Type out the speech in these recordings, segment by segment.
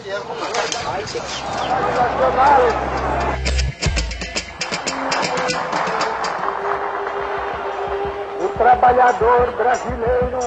O trabalhador brasileiro.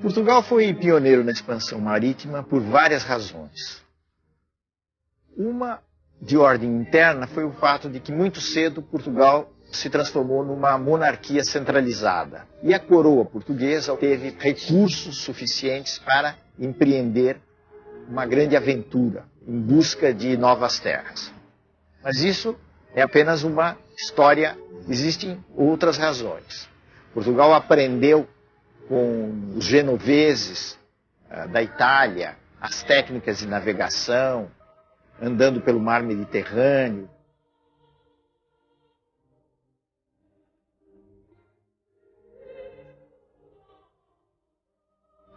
Portugal foi pioneiro na expansão marítima por várias razões. Uma, de ordem interna, foi o fato de que muito cedo Portugal se transformou numa monarquia centralizada. E a coroa portuguesa teve recursos suficientes para empreender uma grande aventura em busca de novas terras. Mas isso é apenas uma história, existem outras razões. Portugal aprendeu com os genoveses da Itália, as técnicas de navegação, andando pelo mar Mediterrâneo.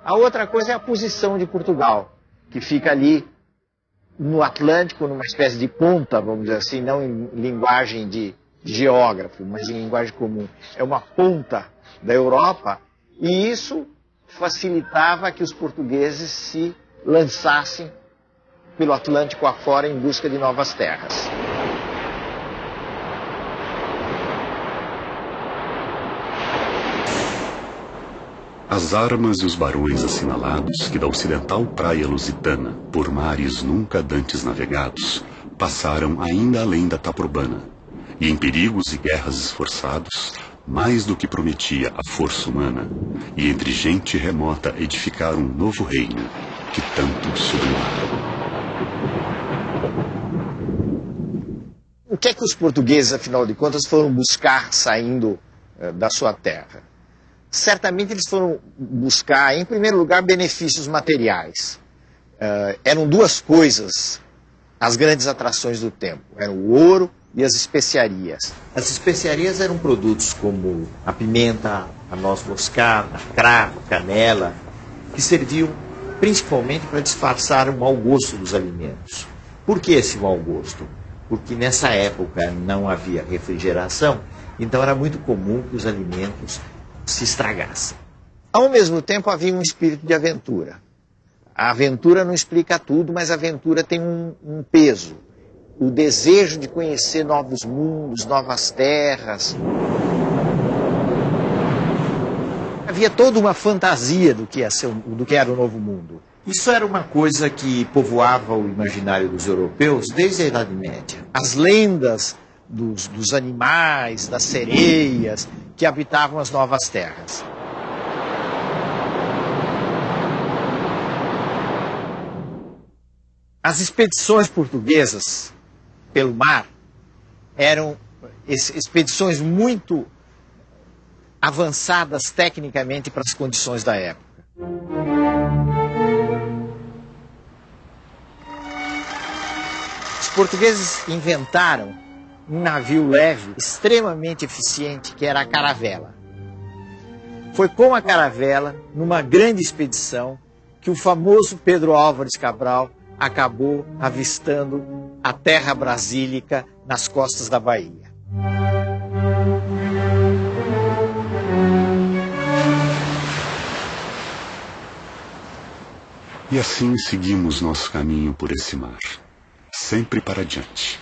A outra coisa é a posição de Portugal, que fica ali no Atlântico, numa espécie de ponta, vamos dizer assim, não em linguagem de geógrafo, mas em linguagem comum. É uma ponta da Europa. E isso facilitava que os portugueses se lançassem pelo Atlântico afora em busca de novas terras. As armas e os barões assinalados que da ocidental praia lusitana, por mares nunca dantes navegados, passaram ainda além da Taprobana, e em perigos e guerras esforçados, mais do que prometia a força humana, e entre gente remota edificar um novo reino, que tanto sublimava. O que é que os portugueses, afinal de contas, foram buscar saindo da sua terra? Certamente eles foram buscar, em primeiro lugar, benefícios materiais. Eram duas coisas as grandes atrações do tempo. Eram o ouro e as especiarias. As especiarias eram produtos como a pimenta, a noz moscada, cravo, canela, que serviam principalmente para disfarçar o mau gosto dos alimentos. Por que esse mau gosto? Porque nessa época não havia refrigeração, então era muito comum que os alimentos se estragassem. Ao mesmo tempo havia um espírito de aventura. A aventura não explica tudo, mas a aventura tem um peso. O desejo de conhecer novos mundos, novas terras. Havia toda uma fantasia do que era o novo mundo. Isso era uma coisa que povoava o imaginário dos europeus desde a Idade Média. As lendas dos animais, das sereias que habitavam as novas terras. As expedições portuguesas pelo mar eram expedições muito avançadas tecnicamente para as condições da época. Os portugueses inventaram um navio leve extremamente eficiente, que era a caravela. Foi com a caravela, numa grande expedição, que o famoso Pedro Álvares Cabral acabou avistando a terra brasílica nas costas da Bahia. E assim seguimos nosso caminho por esse mar, sempre para diante,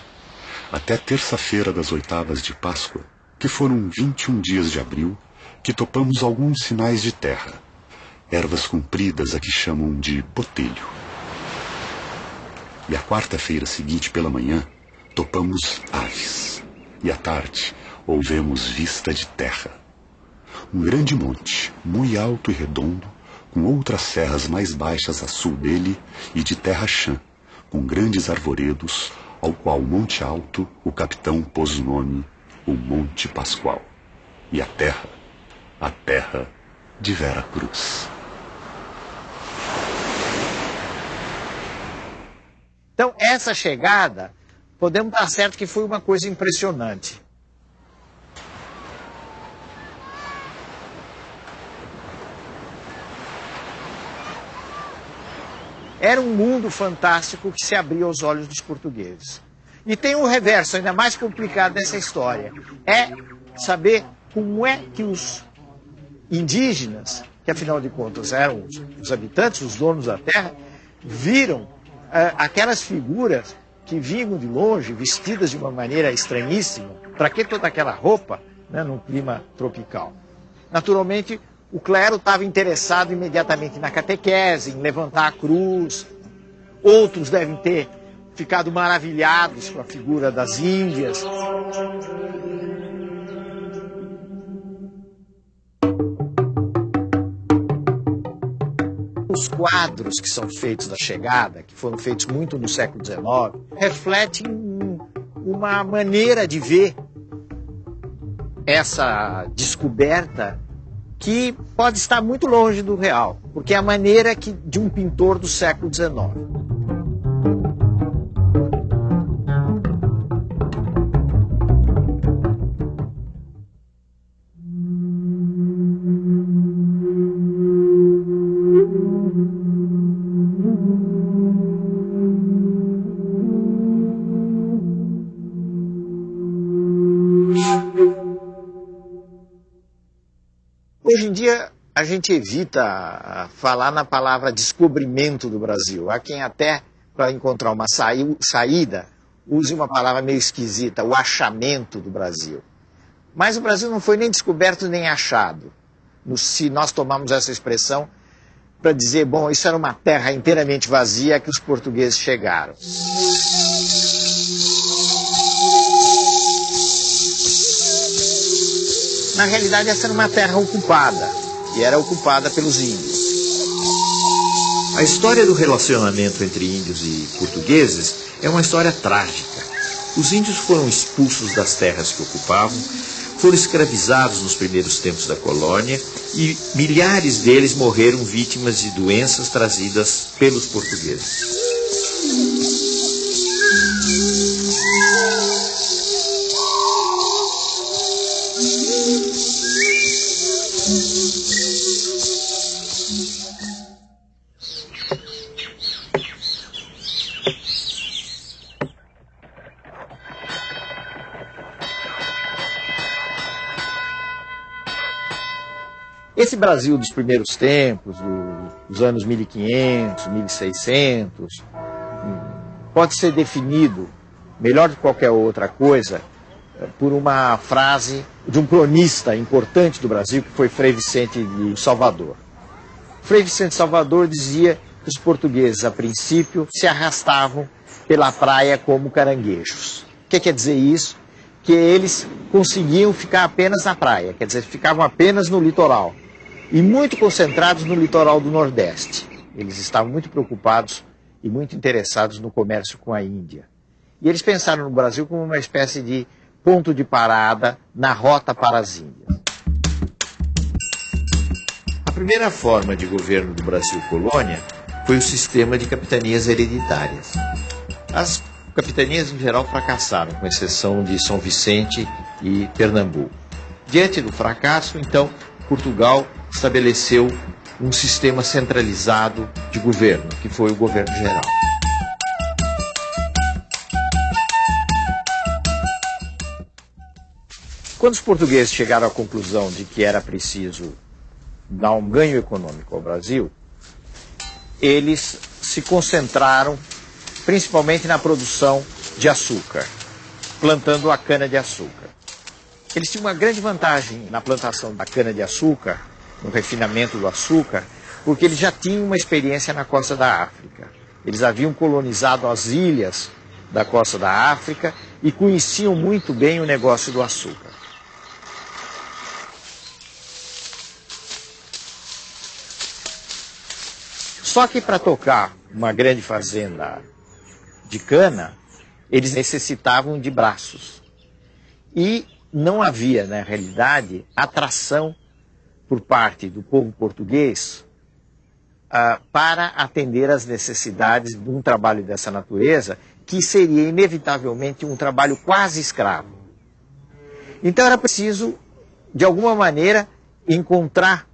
até terça-feira das oitavas de Páscoa, que foram 21 dias de abril que topamos alguns sinais de terra, ervas compridas a que chamam de botelho. E a quarta-feira seguinte pela manhã, topamos aves, e à tarde ouvemos vista de terra. Um grande monte, muito alto e redondo, com outras serras mais baixas a sul dele e de terra chã, com grandes arvoredos, ao qual Monte Alto o capitão pôs o nome, o Monte Pascoal. E a terra de Vera Cruz. Então, essa chegada, podemos dar certo que foi uma coisa impressionante. Era um mundo fantástico que se abria aos olhos dos portugueses. E tem um reverso ainda mais complicado dessa história. É saber como é que os indígenas, que afinal de contas eram os habitantes, os donos da terra, viram aquelas figuras que vinham de longe, vestidas de uma maneira estranhíssima. Para que toda aquela roupa, né, num clima tropical? Naturalmente, o clero estava interessado imediatamente na catequese, em levantar a cruz. Outros devem ter ficado maravilhados com a figura das Índias. Os quadros que são feitos da chegada, que foram feitos muito no século XIX, refletem uma maneira de ver essa descoberta que pode estar muito longe do real, porque é a maneira de um pintor do século XIX. Hoje em dia, a gente evita falar na palavra descobrimento do Brasil. Há quem até, para encontrar uma saída, use uma palavra meio esquisita, o achamento do Brasil. Mas o Brasil não foi nem descoberto nem achado. Se nós tomarmos essa expressão para dizer, bom, isso era uma terra inteiramente vazia que os portugueses chegaram. Na realidade, essa era uma terra ocupada, e era ocupada pelos índios. A história do relacionamento entre índios e portugueses é uma história trágica. Os índios foram expulsos das terras que ocupavam, foram escravizados nos primeiros tempos da colônia e milhares deles morreram vítimas de doenças trazidas pelos portugueses. Esse Brasil dos primeiros tempos, dos anos 1500, 1600, pode ser definido, melhor do que qualquer outra coisa, por uma frase de um cronista importante do Brasil, que foi Frei Vicente de Salvador. Frei Vicente de Salvador dizia que os portugueses, a princípio, se arrastavam pela praia como caranguejos. O que quer dizer isso? Que eles conseguiam ficar apenas na praia, quer dizer, ficavam apenas no litoral. E muito concentrados no litoral do Nordeste. Eles estavam muito preocupados e muito interessados no comércio com a Índia. E eles pensaram no Brasil como uma espécie de ponto de parada na rota para as Índias. A primeira forma de governo do Brasil colônia foi o sistema de capitanias hereditárias. As capitanias, em geral, fracassaram, com exceção de São Vicente e Pernambuco. Diante do fracasso, então, Portugal estabeleceu um sistema centralizado de governo, que foi o governo geral. Quando os portugueses chegaram à conclusão de que era preciso dar um ganho econômico ao Brasil, eles se concentraram principalmente na produção de açúcar, plantando a cana-de-açúcar. Eles tinham uma grande vantagem na plantação da cana-de-açúcar, no refinamento do açúcar, porque eles já tinham uma experiência na costa da África. Eles haviam colonizado as ilhas da costa da África e conheciam muito bem o negócio do açúcar. Só que para tocar uma grande fazenda de cana, eles necessitavam de braços. E não havia, na realidade, atração por parte do povo português para atender às necessidades de um trabalho dessa natureza, que seria inevitavelmente um trabalho quase escravo. Então era preciso, de alguma maneira, encontrar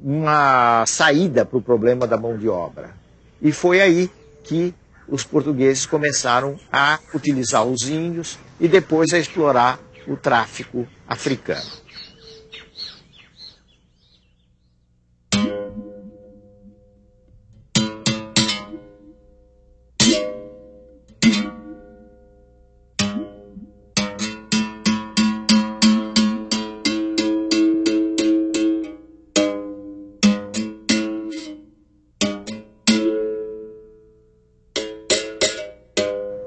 uma saída para o problema da mão de obra. E foi aí que os portugueses começaram a utilizar os índios e depois a explorar o tráfico africano.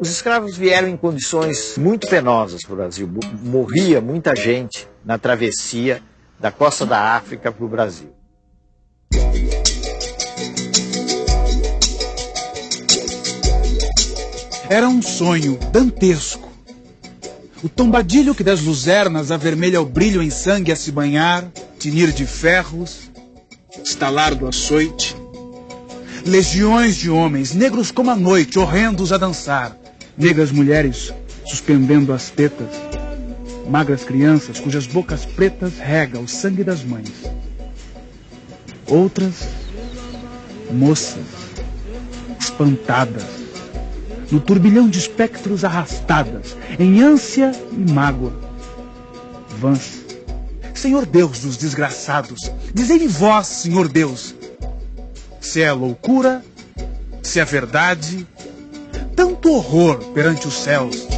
Os escravos vieram em condições muito penosas para o Brasil. Morria muita gente na travessia da costa da África para o Brasil. Era um sonho dantesco. O tombadilho que das luzernas avermelha o brilho em sangue a se banhar, tinir de ferros, estalar do açoite. Legiões de homens, negros como a noite, horrendos a dançar. Negras mulheres suspendendo as tetas, magras crianças cujas bocas pretas rega o sangue das mães. Outras, moças, espantadas, no turbilhão de espectros arrastadas, em ânsia e mágoa. Vãs, Senhor Deus dos desgraçados, dizei-me vós, Senhor Deus, se é loucura, se é verdade, tanto horror perante os céus.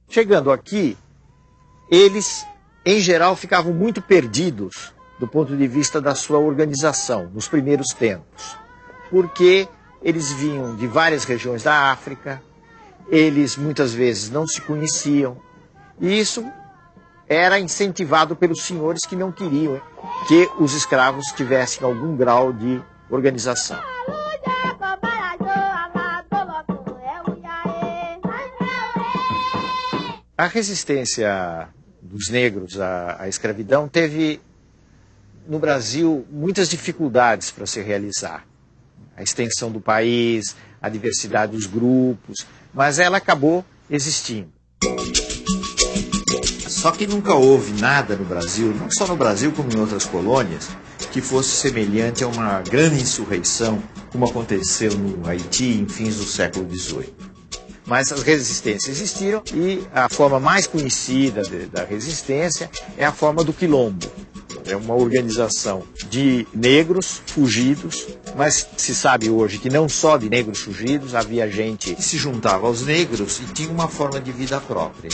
Chegando aqui, eles, em geral, ficavam muito perdidos do ponto de vista da sua organização, nos primeiros tempos. Porque eles vinham de várias regiões da África, eles muitas vezes não se conheciam, e isso era incentivado pelos senhores que não queriam que os escravos tivessem algum grau de organização. A resistência dos negros à escravidão teve, no Brasil, muitas dificuldades para se realizar. A extensão do país, a diversidade dos grupos, mas ela acabou existindo. Só que nunca houve nada no Brasil, não só no Brasil como em outras colônias, que fosse semelhante a uma grande insurreição, como aconteceu no Haiti em fins do século XVIII. Mas as resistências existiram e a forma mais conhecida da resistência é a forma do quilombo. É uma organização de negros fugidos, mas se sabe hoje que não só de negros fugidos, havia gente que se juntava aos negros e tinha uma forma de vida própria.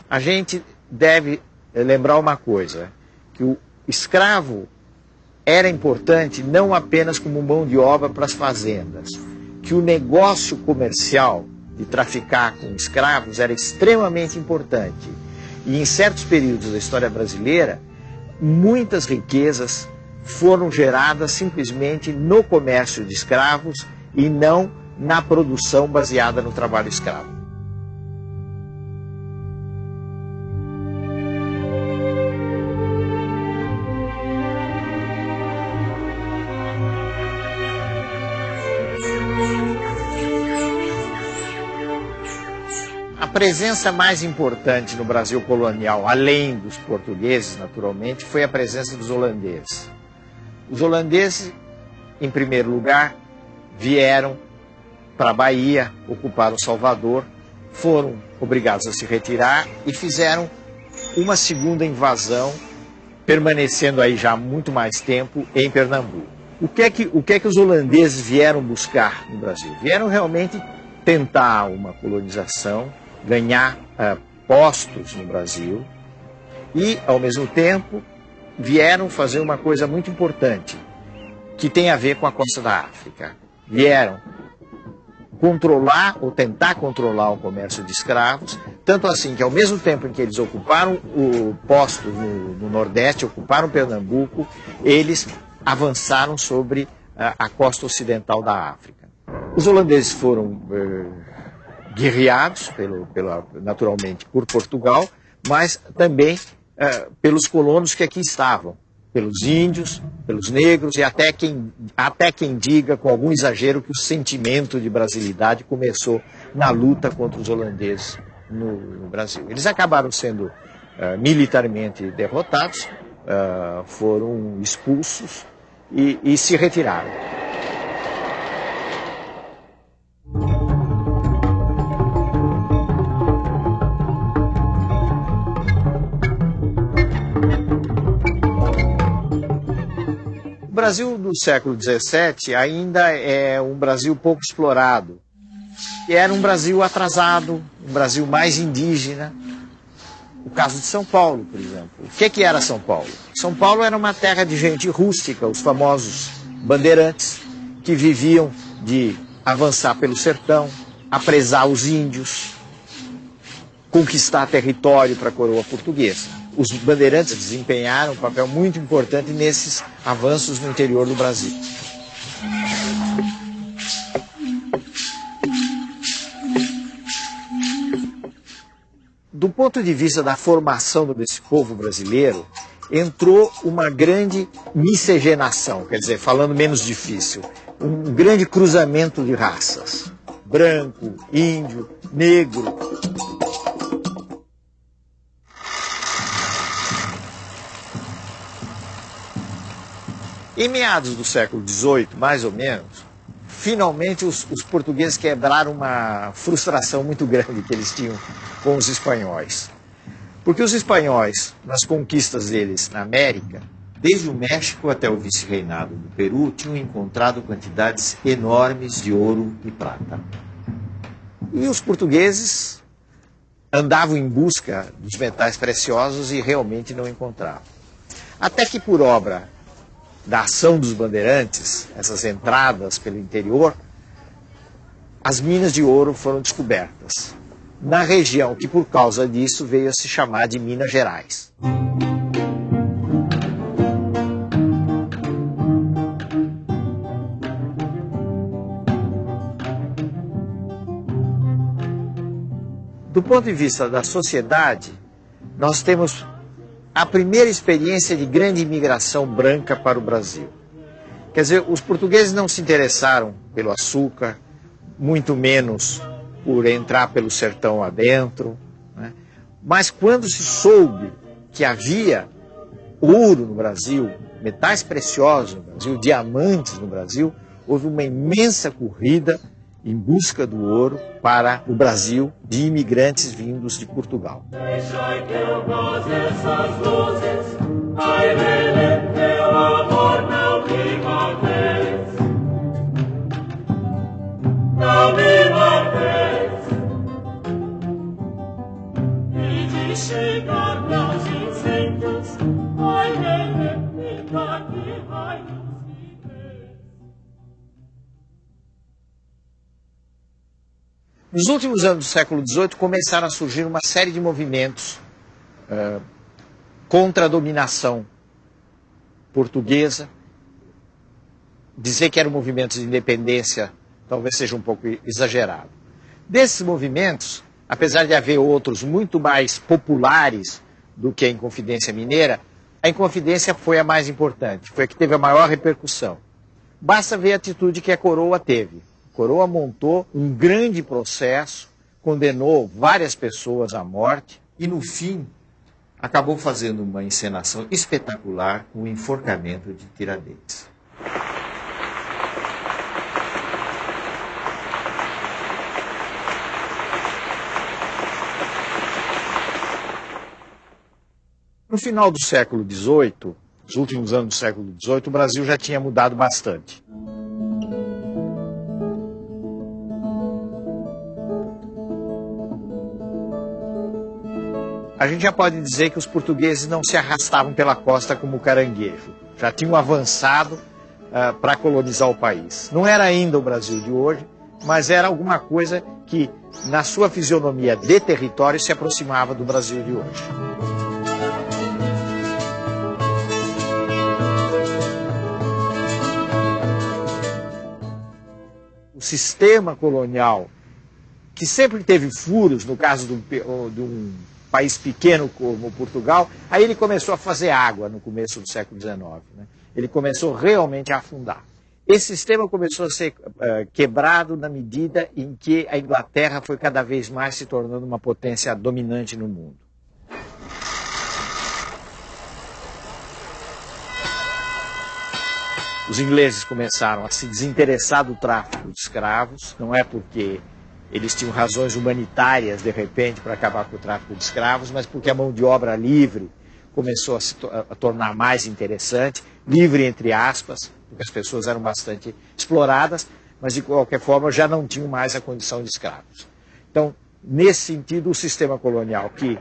A gente deve lembrar uma coisa, que o escravo era importante não apenas como mão de obra para as fazendas, que o negócio comercial de traficar com escravos era extremamente importante. E em certos períodos da história brasileira, muitas riquezas foram geradas simplesmente no comércio de escravos e não na produção baseada no trabalho escravo. A presença mais importante no Brasil colonial, além dos portugueses, naturalmente, foi a presença dos holandeses. Os holandeses, em primeiro lugar, vieram para a Bahia, ocuparam Salvador, foram obrigados a se retirar e fizeram uma segunda invasão permanecendo aí já há muito mais tempo em Pernambuco. O que é que os holandeses vieram buscar no Brasil? Vieram realmente tentar uma colonização, ganhar postos no Brasil e, ao mesmo tempo, vieram fazer uma coisa muito importante, que tem a ver com a costa da África. Vieram controlar ou tentar controlar o comércio de escravos, tanto assim que ao mesmo tempo em que eles ocuparam o posto no Nordeste, ocuparam Pernambuco, eles avançaram sobre a costa ocidental da África. Os holandeses foram guerreados, naturalmente, por Portugal, mas também pelos colonos que aqui estavam, pelos índios, pelos negros e até quem diga, com algum exagero, que o sentimento de brasilidade começou na luta contra os holandeses no Brasil. Eles acabaram sendo militarmente derrotados, foram expulsos e se retiraram. O Brasil do século XVII ainda é um Brasil pouco explorado. Era um Brasil atrasado, um Brasil mais indígena. O caso de São Paulo, por exemplo. O que era São Paulo? São Paulo era uma terra de gente rústica, os famosos bandeirantes, que viviam de avançar pelo sertão, apresar os índios, conquistar território para a coroa portuguesa. Os bandeirantes desempenharam um papel muito importante nesses avanços no interior do Brasil. Do ponto de vista da formação desse povo brasileiro, entrou uma grande miscigenação, quer dizer, falando menos difícil, um grande cruzamento de raças. Branco, índio, negro. Em meados do século XVIII, mais ou menos, finalmente os portugueses quebraram uma frustração muito grande que eles tinham com os espanhóis. Porque os espanhóis, nas conquistas deles na América, desde o México até o vice-reinado do Peru, tinham encontrado quantidades enormes de ouro e prata. E os portugueses andavam em busca dos metais preciosos e realmente não encontravam. Até que, por obra da ação dos bandeirantes, essas entradas pelo interior, as minas de ouro foram descobertas na região que, por causa disso, veio a se chamar de Minas Gerais. Do ponto de vista da sociedade, nós temos a primeira experiência de grande imigração branca para o Brasil. Quer dizer, os portugueses não se interessaram pelo açúcar, muito menos por entrar pelo sertão adentro, né? Mas quando se soube que havia ouro no Brasil, metais preciosos no Brasil, diamantes no Brasil, houve uma imensa corrida em busca do ouro para o Brasil de imigrantes vindos de Portugal. Nos últimos anos do século XVIII começaram a surgir uma série de movimentos contra a dominação portuguesa. Dizer que eram movimentos de independência talvez seja um pouco exagerado. Desses movimentos, apesar de haver outros muito mais populares do que a Inconfidência Mineira, a Inconfidência foi a mais importante, foi a que teve a maior repercussão. Basta ver a atitude que a coroa teve. A coroa montou um grande processo, condenou várias pessoas à morte e, no fim, acabou fazendo uma encenação espetacular com o enforcamento de Tiradentes. No final do século XVIII, nos últimos anos do século XVIII, o Brasil já tinha mudado bastante. A gente já pode dizer que os portugueses não se arrastavam pela costa como caranguejo. Já tinham avançado para colonizar o país. Não era ainda o Brasil de hoje, mas era alguma coisa que, na sua fisionomia de território, se aproximava do Brasil de hoje. O sistema colonial, que sempre teve furos, no caso de um país pequeno como Portugal, aí ele começou a fazer água no começo do século XIX. Né? Ele começou realmente a afundar. Esse sistema começou a ser quebrado na medida em que a Inglaterra foi cada vez mais se tornando uma potência dominante no mundo. Os ingleses começaram a se desinteressar do tráfico de escravos, não é porque eles tinham razões humanitárias, de repente, para acabar com o tráfico de escravos, mas porque a mão de obra livre começou a se tornar mais interessante, livre entre aspas, porque as pessoas eram bastante exploradas, mas de qualquer forma já não tinham mais a condição de escravos. Então, nesse sentido, o sistema colonial que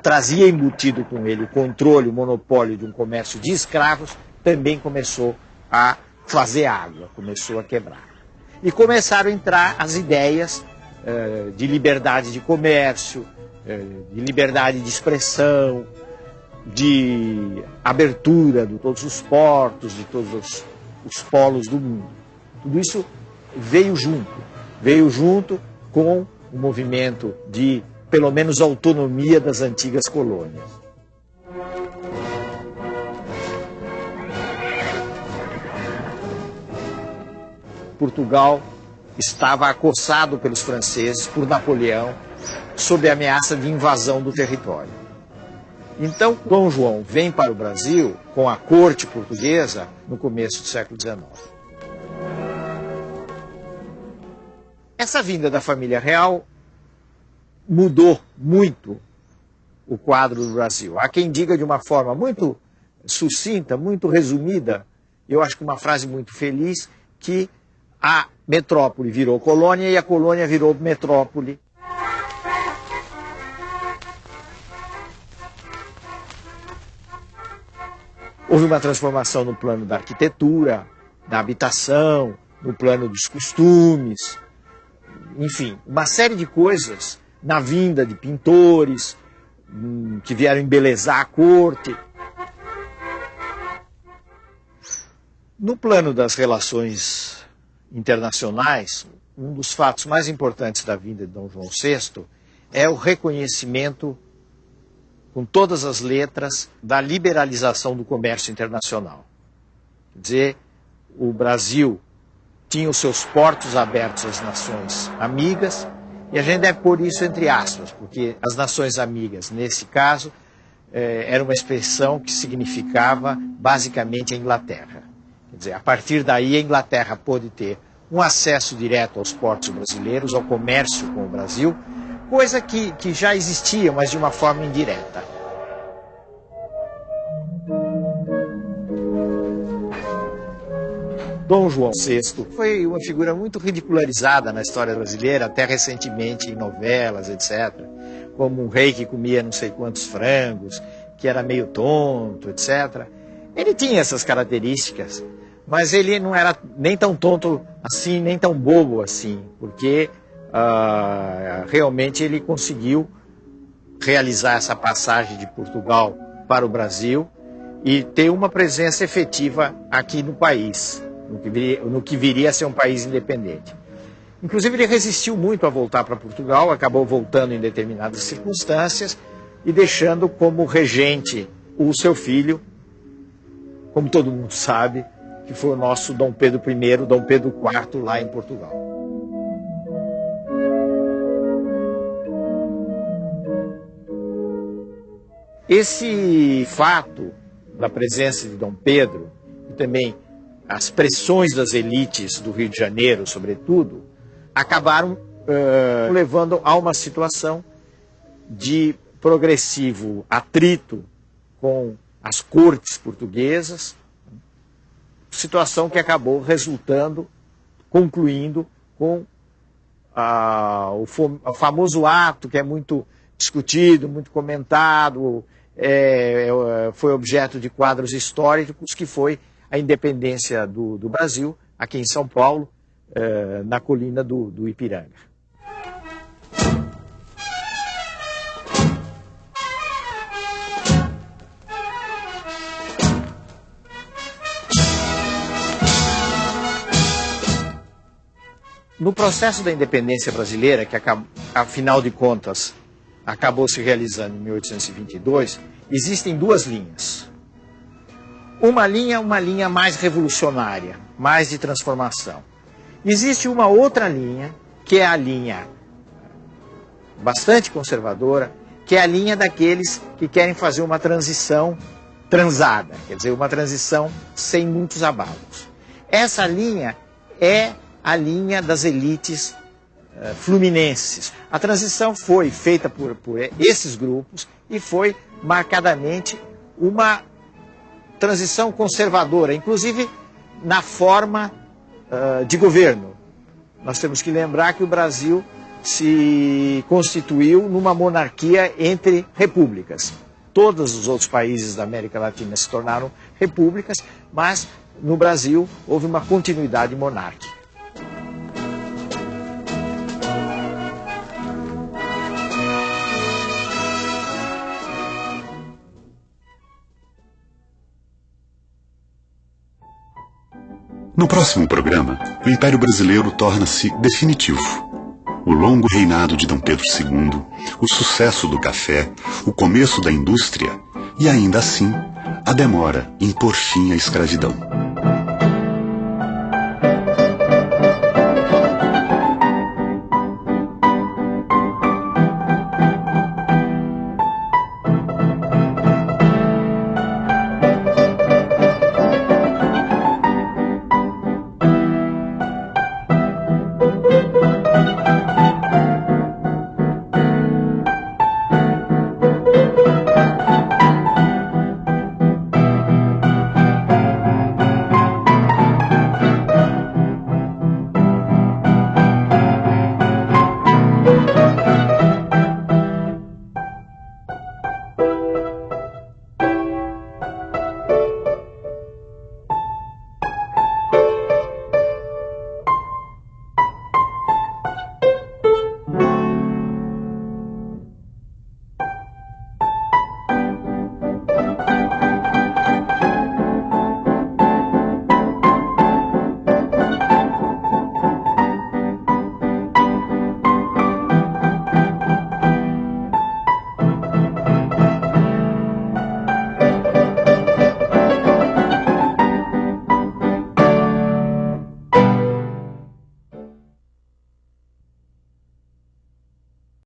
trazia embutido com ele o controle, o monopólio de um comércio de escravos, também começou a fazer água, começou a quebrar. E começaram a entrar as ideias de liberdade de comércio, de liberdade de expressão, de abertura de todos os portos, de todos os polos do mundo. Tudo isso veio junto com o movimento de, pelo menos, autonomia das antigas colônias. Portugal estava acossado pelos franceses, por Napoleão, sob a ameaça de invasão do território. Então, Dom João vem para o Brasil com a corte portuguesa no começo do século XIX. Essa vinda da família real mudou muito o quadro do Brasil. Há quem diga de uma forma muito sucinta, muito resumida, eu acho que uma frase muito feliz, que a metrópole virou colônia e a colônia virou metrópole. Houve uma transformação no plano da arquitetura, da habitação, no plano dos costumes, enfim, uma série de coisas na vinda de pintores que vieram embelezar a corte. No plano das relações internacionais, um dos fatos mais importantes da vinda de Dom João VI é o reconhecimento, com todas as letras, da liberalização do comércio internacional. Quer dizer, o Brasil tinha os seus portos abertos às nações amigas, e a gente deve pôr isso entre aspas, porque as nações amigas, nesse caso, era uma expressão que significava basicamente a Inglaterra. Quer dizer, a partir daí a Inglaterra pôde ter um acesso direto aos portos brasileiros, ao comércio com o Brasil, coisa que já existia, mas de uma forma indireta. Dom João VI foi uma figura muito ridicularizada na história brasileira, até recentemente em novelas, etc. Como um rei que comia não sei quantos frangos, que era meio tonto, etc. Ele tinha essas características, mas ele não era nem tão tonto assim, nem tão bobo assim, porque realmente ele conseguiu realizar essa passagem de Portugal para o Brasil e ter uma presença efetiva aqui no país, no que viria a ser um país independente. Inclusive, ele resistiu muito a voltar para Portugal, acabou voltando em determinadas circunstâncias e deixando como regente o seu filho, como todo mundo sabe, que foi o nosso Dom Pedro I, Dom Pedro IV, lá em Portugal. Esse fato da presença de Dom Pedro e também as pressões das elites do Rio de Janeiro, sobretudo, acabaram levando a uma situação de progressivo atrito com as cortes portuguesas, situação que acabou concluindo com o famoso ato que é muito discutido, muito comentado, foi objeto de quadros históricos, que foi a independência do Brasil, aqui em São Paulo, na colina do Ipiranga. No processo da independência brasileira, que afinal de contas acabou se realizando em 1822, existem duas linhas. Uma linha mais revolucionária, mais de transformação. Existe uma outra linha, que é a linha bastante conservadora, que é a linha daqueles que querem fazer uma transição transada, quer dizer, uma transição sem muitos abalos. Essa linha é a linha das elites fluminenses. A transição foi feita por esses grupos e foi marcadamente uma transição conservadora, inclusive na forma de governo. Nós temos que lembrar que o Brasil se constituiu numa monarquia entre repúblicas. Todos os outros países da América Latina se tornaram repúblicas, mas no Brasil houve uma continuidade monárquica. No próximo programa, o Império Brasileiro torna-se definitivo. O longo reinado de Dom Pedro II, o sucesso do café, o começo da indústria e, ainda assim, a demora em pôr fim à escravidão.